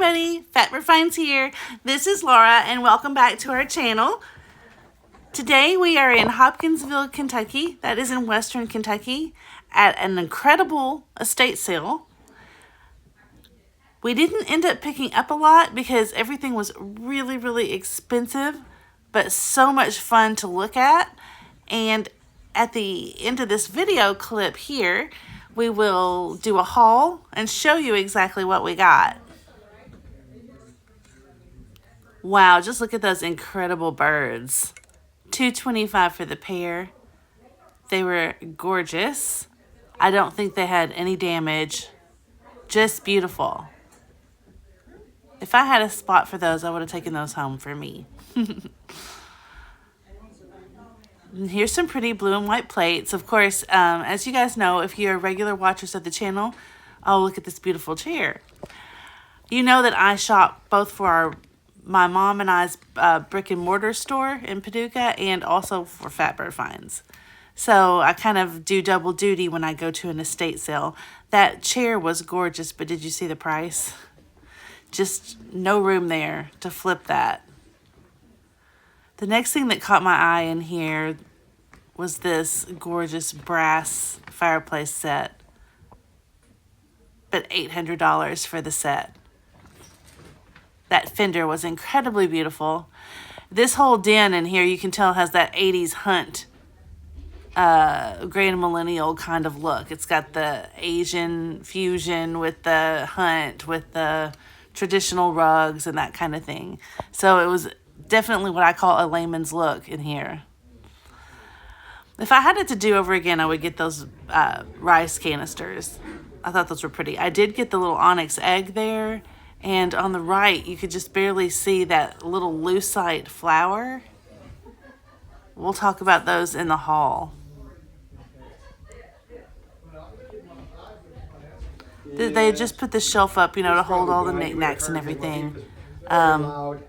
everybody, Fat Refines here. This is Laura and welcome back to our channel. Today we are in Hopkinsville, Kentucky, that is in western Kentucky, at an incredible estate sale. We didn't end up picking up a lot because everything was really expensive, but so much fun to look at. And at the end of this video clip here, we will do a haul and show you exactly what we got. Wow, just look at those incredible birds. $2.25 for the pair. They were gorgeous. I don't think they had any damage. Just beautiful. If I had a spot for those, I would have taken those home for me. Here's some pretty blue and white plates. Of course, as you guys know, if you're regular watchers of the channel, oh, look at this beautiful chair. You know that I shop both for my mom and I's brick and mortar store in Paducah and also for Fat Bird Finds. So I kind of do double duty when I go to an estate sale. That chair was gorgeous, but did you see the price? Just no room there to flip that. The next thing that caught my eye in here was this gorgeous brass fireplace set, but $800 for the set. That fender was incredibly beautiful. This whole den in here, you can tell, has that 80s hunt, grand millennial kind of look. It's got the Asian fusion with the hunt, with the traditional rugs and that kind of thing. So it was definitely what I call a layman's look in here. If I had it to do over again, I would get those rice canisters. I thought those were pretty. I did get the little onyx egg there. And on the right, you could just barely see that little lucite flower. We'll talk about those in the haul. They just put the shelf up, you know, to hold all the knickknacks and everything. I'm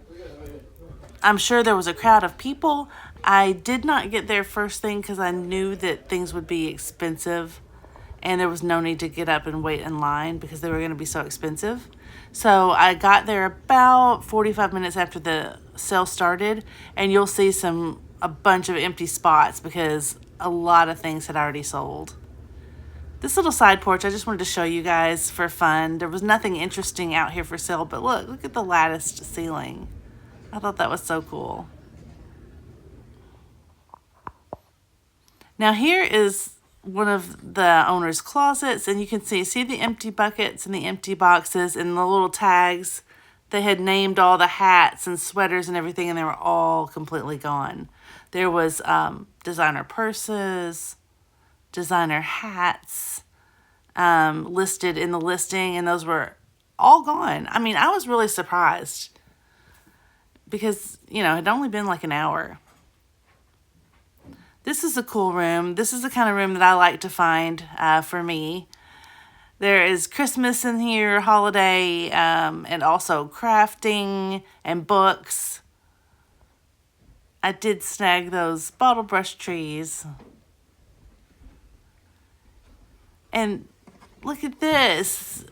sure there was a crowd of people. I did not get there first thing because I knew that things would be expensive. And there was no need to get up and wait in line because they were going to be so expensive. So I got there about 45 minutes after the sale started, and you'll see a bunch of empty spots because a lot of things had already sold. This little side porch, I just wanted to show you guys for fun. There was nothing interesting out here for sale, but look at the latticed ceiling. I thought that was so cool. Now here is one of the owner's closets, and you can see the empty buckets and the empty boxes and the little tags. They had named all the hats and sweaters and everything, and they were all completely gone. There was designer purses, designer hats listed in the listing, and those were all gone. I mean, I was really surprised because, you know, it had only been like an hour. This is a cool room. This is the kind of room that I like to find for me. There is Christmas in here, holiday, and also crafting and books. I did snag those bottle brush trees. And look at this.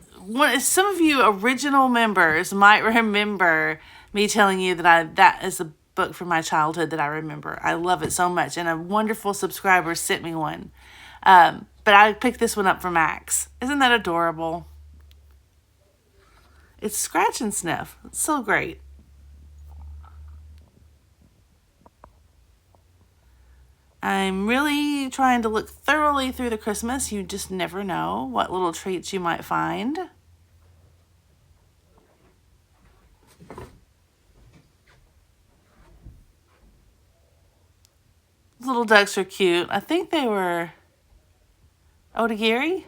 Some of you original members might remember me telling you that that is a book from my childhood that I remember. I love it so much, and a wonderful subscriber sent me one. But I picked this one up for Max. Isn't that adorable? It's scratch and sniff. It's so great. I'm really trying to look thoroughly through the Christmas. You just never know what little treats you might find. Little ducks are cute. I think they were Otagiri.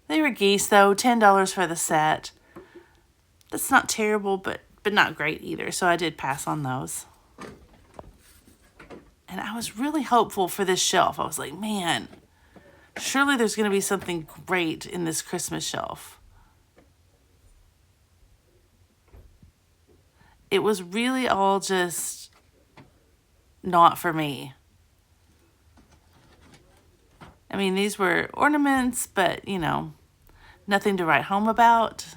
They were geese though, $10 for the set. That's not terrible, but not great either. So I did pass on those. And I was really hopeful for this shelf. I was like, man, surely there's going to be something great in this Christmas shelf. It was really all just not for me. I mean, these were ornaments, but, you know, nothing to write home about.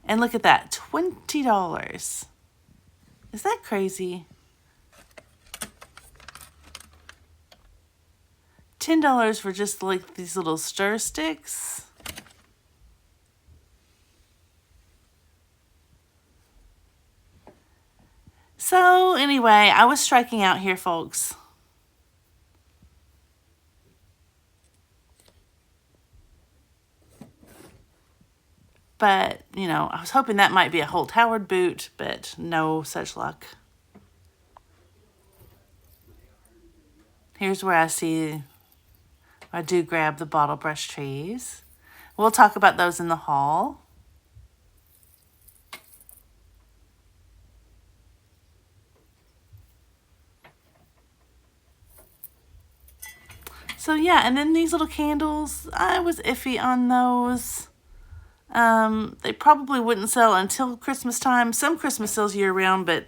And look at that, $20. Is that crazy? $10 for just like these little stir sticks. So anyway, I was striking out here, folks. But, you know, I was hoping that might be a Holt Howard boot, but no such luck. Here's where I do grab the bottle brush trees. We'll talk about those in the haul. So yeah, and then these little candles, I was iffy on those. They probably wouldn't sell until Christmas time. Some Christmas sells year round, but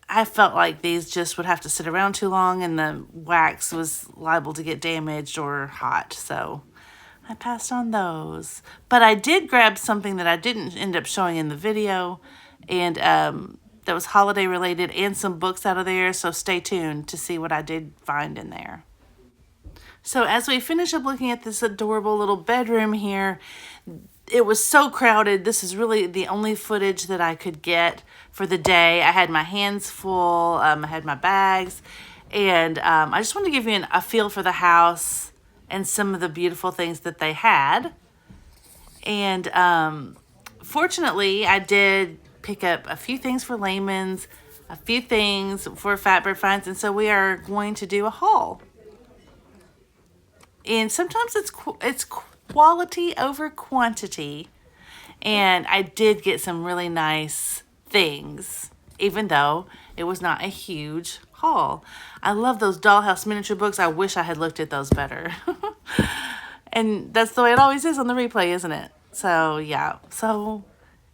I felt like these just would have to sit around too long and the wax was liable to get damaged or hot. So I passed on those. But I did grab something that I didn't end up showing in the video, and that was holiday related, and some books out of there. So stay tuned to see what I did find in there. So as we finish up looking at this adorable little bedroom here, it was so crowded. This is really the only footage that I could get for the day. I had my hands full. I had my bags. And I just wanted to give you a feel for the house and some of the beautiful things that they had. And fortunately, I did pick up a few things for layman's, a few things for Fatbird Finds. And so we are going to do a haul. And sometimes it's quality over quantity. And I did get some really nice things, even though it was not a huge haul. I love those dollhouse miniature books. I wish I had looked at those better. And that's the way it always is on the replay, isn't it? So yeah, so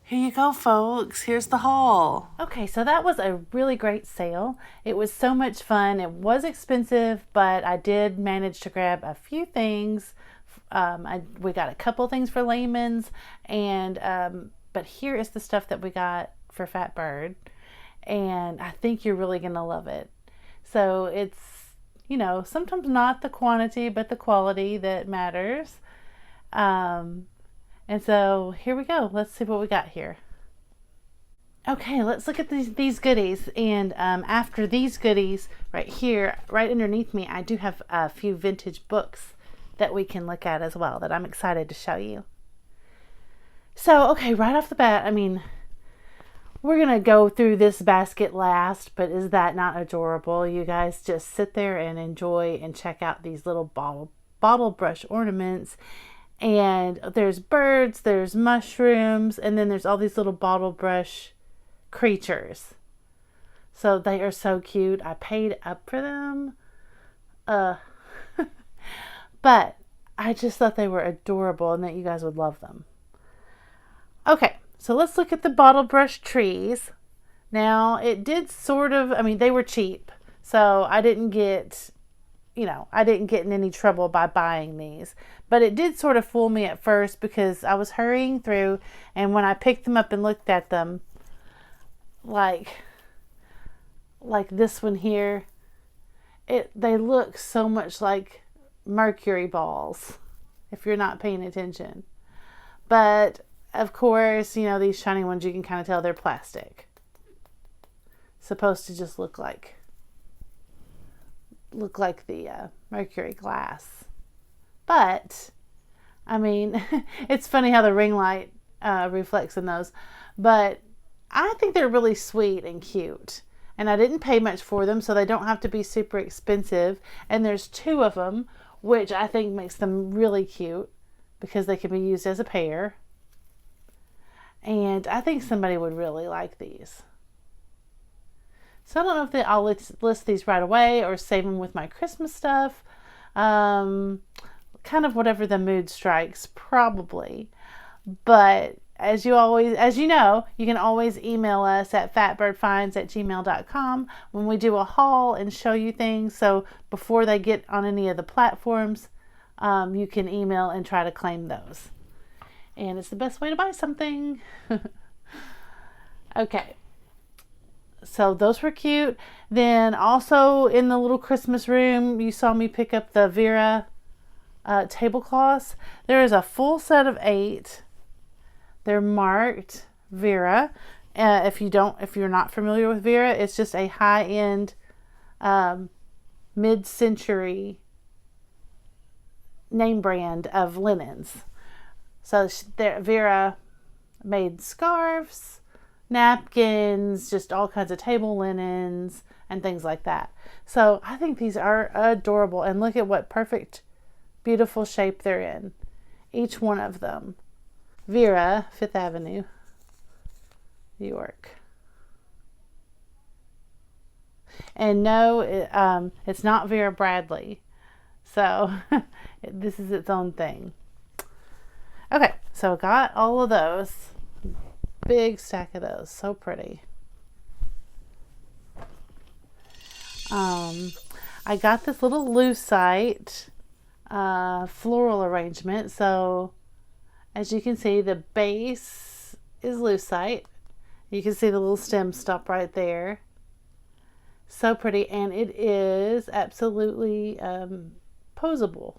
here you go, folks. Here's the haul. Okay, so that was a really great sale. It was so much fun. It was expensive, but I did manage to grab a few things. We got a couple things for layman's, and but here is the stuff that we got for Fatbird, and I think you're really gonna love it. So it's, you know, sometimes not the quantity but the quality that matters. And so here we go. Let's see what we got here. Okay, let's look at these goodies. And after these goodies right here, right underneath me, I do have a few vintage books that we can look at as well that I'm excited to show you. So, okay, right off the bat, I mean, we're going to go through this basket last, but is that not adorable? You guys just sit there and enjoy and check out these little bottle brush ornaments. And there's birds, there's mushrooms, and then there's all these little bottle brush creatures. So they are so cute. I paid up for them. But I just thought they were adorable and that you guys would love them. Okay, so let's look at the bottle brush trees. Now, it did sort of, I mean, they were cheap. So I didn't get, you know, I didn't get in any trouble by buying these. But it did sort of fool me at first because I was hurrying through, and when I picked them up and looked at them, like this one here, they look so much like mercury balls if you're not paying attention. But of course, you know, these shiny ones, you can kind of tell they're plastic. Supposed to just look like the mercury glass. But, I mean, it's funny how the ring light reflects in those. But I think they're really sweet and cute. And I didn't pay much for them, so they don't have to be super expensive. And there's 2 of them, which I think makes them really cute because they can be used as a pair. And I think somebody would really like these. So I don't know if I'll list these right away or save them with my Christmas stuff. Kind of whatever the mood strikes, probably. But as you know, you can always email us at fatbirdfinds@gmail.com when we do a haul and show you things. So before they get on any of the platforms, you can email and try to claim those. And it's the best way to buy something. Okay. So those were cute. Then also in the little Christmas room, you saw me pick up the Vera tablecloths. There is a full set of 8. They're marked Vera. If you're not familiar with Vera, it's just a high-end mid-century name brand of linens. So Vera made scarves, napkins, just all kinds of table linens and things like that. So I think these are adorable, and look at what perfect, beautiful shape they're in. Each one of them. Vera, 5th Avenue, New York. And no, it's not Vera Bradley. So this is its own thing. Okay, so got all of those. Big stack of those. So pretty. I got this little lucite floral arrangement. So as you can see, the base is lucite. You can see the little stem stop right there. So pretty, and it is absolutely posable.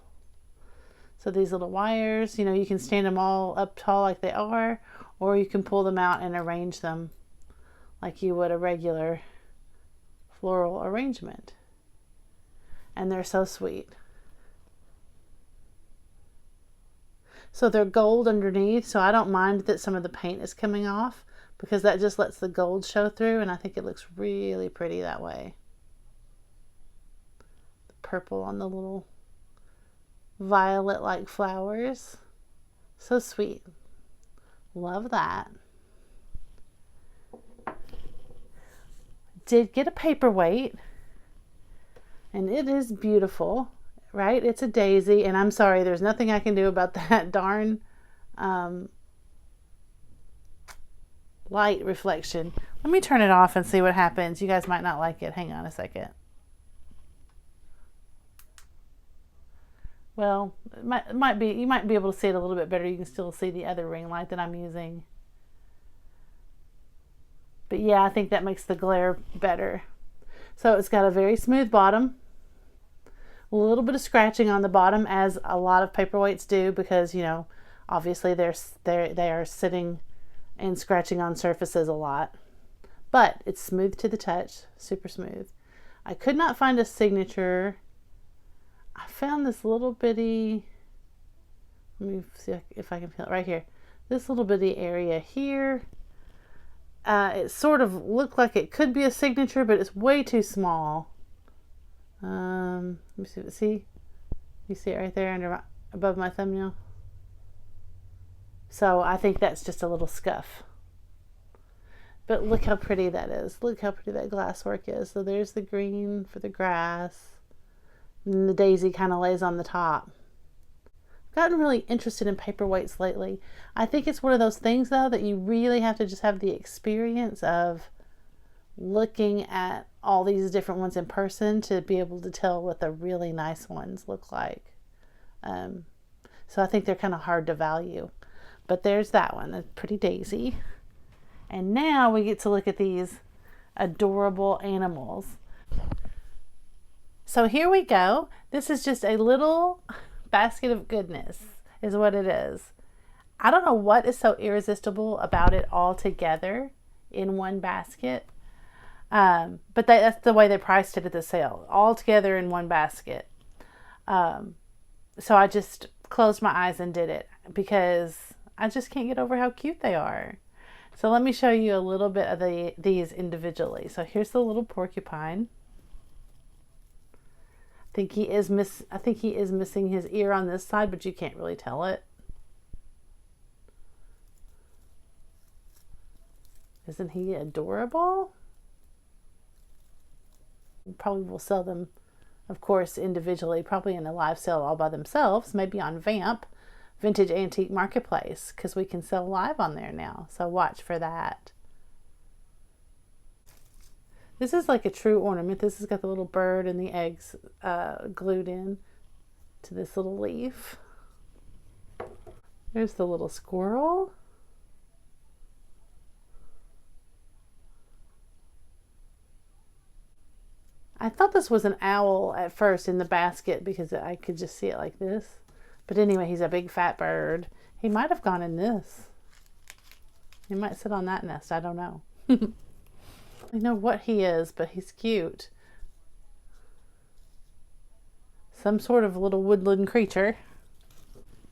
So these little wires, you can stand them all up tall like they are, or you can pull them out and arrange them like you would a regular floral arrangement. And they're so sweet. So they're gold underneath, so I don't mind that some of the paint is coming off, because that just lets the gold show through, and I think it looks really pretty that way. The purple on the little violet-like flowers. So sweet. Love that. Did get a paperweight, and it is beautiful, right? It's a daisy, and I'm sorry, there's nothing I can do about that darn light reflection. Let me turn it off and see what happens. You guys might not like it. Hang on a second. Well, it might be, you might be able to see it a little bit better. You can still see the other ring light that I'm using. But yeah, I think that makes the glare better. So it's got a very smooth bottom. A little bit of scratching on the bottom, as a lot of paperweights do, because, obviously they are sitting and scratching on surfaces a lot. But it's smooth to the touch, super smooth. I could not find a signature. I found this little bitty, let me see if I can feel it right here. This little bitty area here. It sort of looked like it could be a signature, but it's way too small. Let me see. You see it right there above my thumbnail? So I think that's just a little scuff. But look how pretty that is. Look how pretty that glass work is. So there's the green for the grass. And the daisy kind of lays on the top. I've gotten really interested in paperweights lately. I think it's one of those things, though, that you really have to just have the experience of looking at all these different ones in person to be able to tell what the really nice ones look like. So I think they're kind of hard to value. But there's that one, a pretty daisy. And now we get to look at these adorable animals. So here we go. This is just a little basket of goodness, is what it is. I don't know what is so irresistible about it all together in one basket. But that's the way they priced it at the sale, all together in one basket. So I just closed my eyes and did it, because I just can't get over how cute they are. So let me show you a little bit of these individually. So here's the little porcupine. I think he is missing his ear on this side, but you can't really tell it. Isn't he adorable? Probably will sell them, of course, individually, probably in a live sale all by themselves, maybe on Vamp vintage antique marketplace because we can sell live on there now. So watch for that. This is like a true ornament. This has got the little bird and the eggs glued in to this little leaf. There's the little squirrel. I thought this was an owl at first in the basket because I could just see it like this. But anyway, he's a big fat bird. He might have gone in this. He might sit on that nest. I don't know. I know what he is, but he's cute. Some sort of little woodland creature.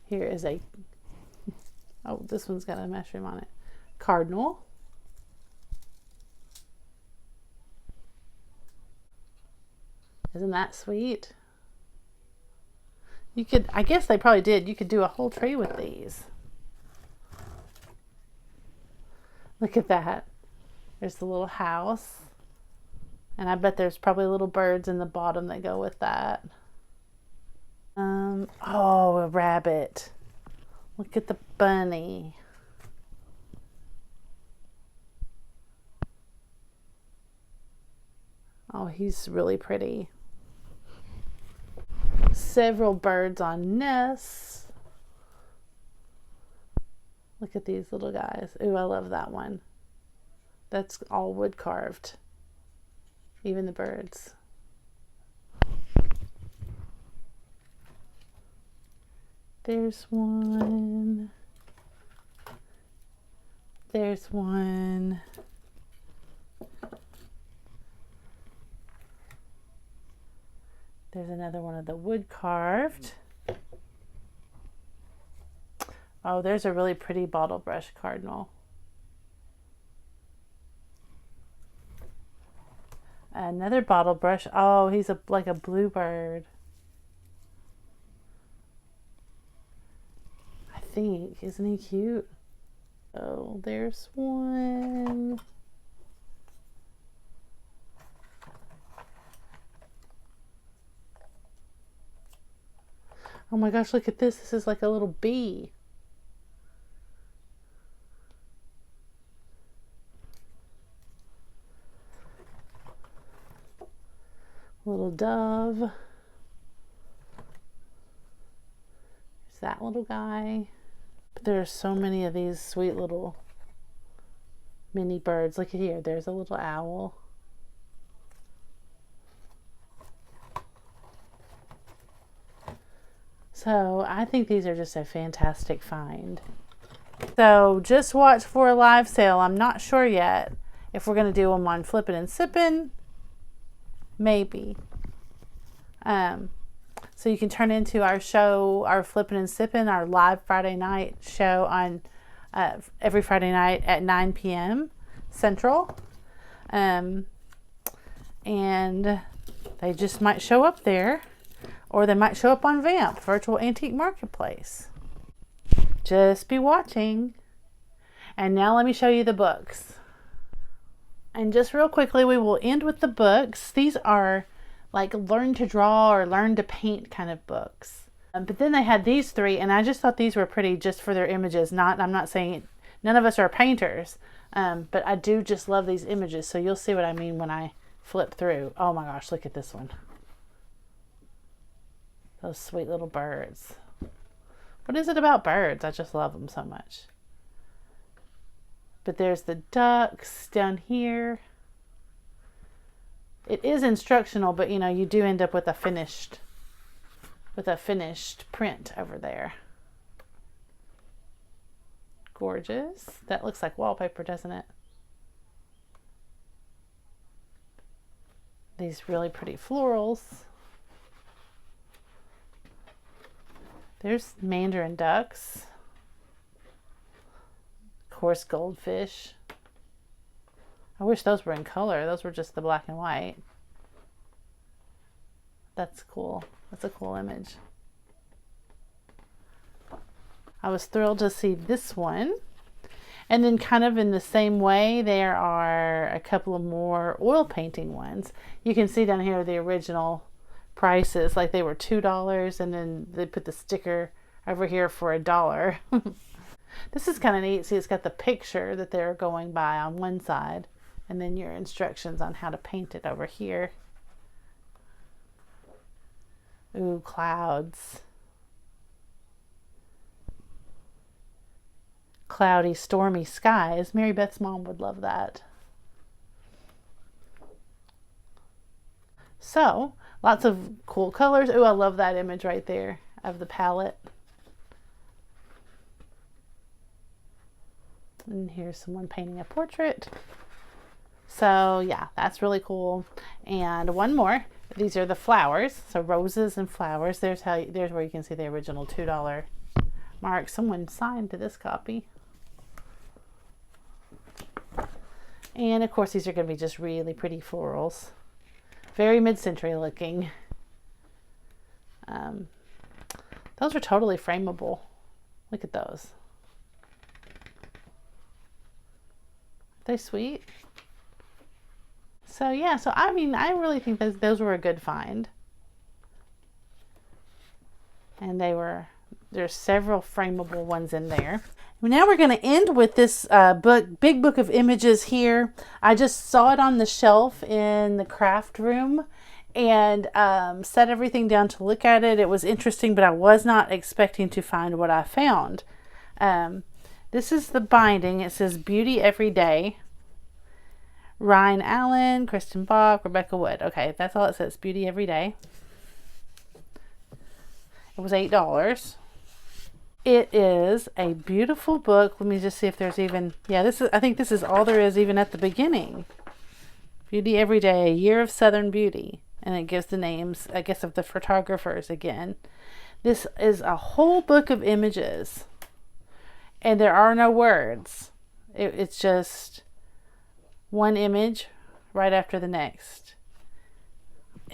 Here is a... Oh, this one's got a mushroom on it. Cardinal. Isn't that sweet? You could, I guess they probably did. You could do a whole tree with these. Look at that. There's the little house. And I bet there's probably little birds in the bottom that go with that. Oh, a rabbit. Look at the bunny. Oh, he's really pretty. Several birds on nests. Look at these little guys. Ooh, I love that one. That's all wood carved. Even the birds. There's one. There's one. There's another one of the wood carved. Oh, there's a really pretty bottle brush cardinal. Another bottle brush. Oh, he's like a bluebird. I think. Isn't he cute? Oh, there's one. Oh my gosh, look at this. This is like a little bee. Little dove. There's that little guy. But there are so many of these sweet little mini birds. Look at here. There's a little owl. So I think these are just a fantastic find. So just watch for a live sale. I'm not sure yet if we're going to do them on Flippin and Sippin. Maybe. So you can turn into our show, our Flippin and Sippin, our live Friday night show on every Friday night at 9 p.m. Central. And they just might show up there. Or they might show up on Vamp, Virtual Antique Marketplace. Just be watching. And now let me show you the books. And just real quickly, we will end with the books. These are like learn to draw or learn to paint kind of books. But then they had these three, and I just thought these were pretty just for their images. I'm not saying none of us are painters, but I do just love these images. So you'll see what I mean when I flip through. Oh my gosh, look at this one. Those sweet little birds. What is it about birds? I just love them so much. But there's the ducks down here. It is instructional, but you know, you do end up with a finished print over there. Gorgeous. That looks like wallpaper, doesn't it? These really pretty florals. There's mandarin ducks. Of course, goldfish. I wish those were in color. Those were just the black and white. That's cool. That's a cool image. I was thrilled to see this one. And then kind of in the same way, there are a couple of more oil painting ones. You can see down here the original prices, like they were $2, and then they put the sticker over here for $1. This is kind of neat. See, it's got the picture that they're going by on one side, and then your instructions on how to paint it over here. Ooh, clouds. Cloudy, stormy skies. Mary Beth's mom would love that. So, lots of cool colors. Ooh, I love that image right there of the palette. And here's someone painting a portrait. So yeah, that's really cool. And one more. These are the flowers. So roses and flowers. There's where you can see the original $2 mark. Someone signed to this copy. And of course, these are going to be just really pretty florals. Very mid-century looking. Those are totally frameable. Look at those. They're sweet. So yeah, so I mean, I really think those were a good find. And there's several frameable ones in there. Now we're going to end with this big book of images here. I just saw it on the shelf in the craft room and set everything down to look at it. It was interesting, but I was not expecting to find what I found. This is the binding. It says Beauty Every Day. Ryan Allen, Kristen Bach, Rebecca Wood. Okay, that's all it says. Beauty Every Day. It was $8. It is a beautiful book. Let me just see if there's even, yeah, I think this is all there is even at the beginning. Beauty Every Day, A Year of Southern Beauty. And it gives the names, I guess, of the photographers again. This is a whole book of images. And there are no words. It's just one image right after the next.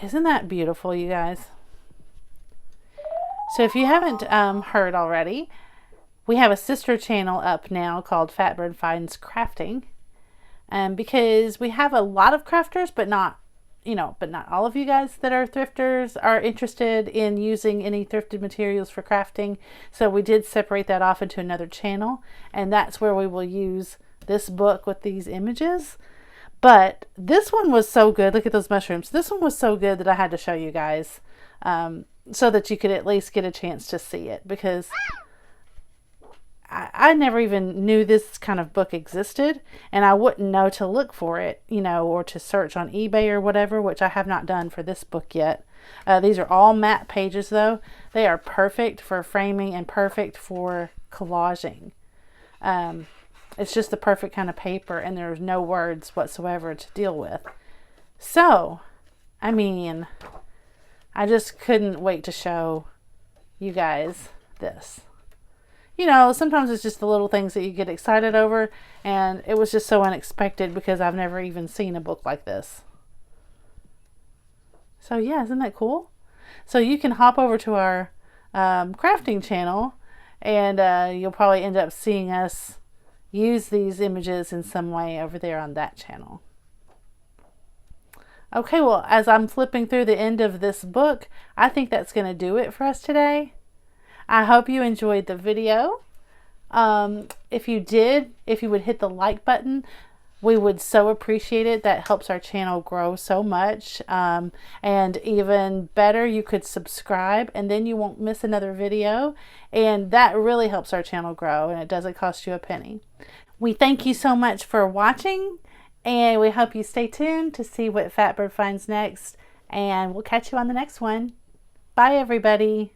Isn't that beautiful, you guys? So if you haven't heard already, we have a sister channel up now called Fatbird Finds Crafting. Because we have a lot of crafters, but not all of you guys that are thrifters are interested in using any thrifted materials for crafting. So we did separate that off into another channel, and that's where we will use this book with these images. But this one was so good. Look at those mushrooms. This one was so good that I had to show you guys so that you could at least get a chance to see it, because I never even knew this kind of book existed, and I wouldn't know to look for it, or to search on eBay or whatever, which I have not done for this book yet. These are all matte pages though. They are perfect for framing and perfect for collaging. It's just the perfect kind of paper, and there's no words whatsoever to deal with. So, I mean, I just couldn't wait to show you guys this. Sometimes it's just the little things that you get excited over, and it was just so unexpected because I've never even seen a book like this. So yeah, isn't that cool? So you can hop over to our crafting channel, and you'll probably end up seeing us use these images in some way over there on that channel. Okay, well, as I'm flipping through the end of this book, I think that's going to do it for us today. I hope you enjoyed the video. If you did, if you would hit the like button, we would so appreciate it. That helps our channel grow so much. And even better, you could subscribe, and then you won't miss another video. And that really helps our channel grow, and it doesn't cost you a penny. We thank you so much for watching, and we hope you stay tuned to see what Fatbird finds next. And we'll catch you on the next one. Bye, everybody.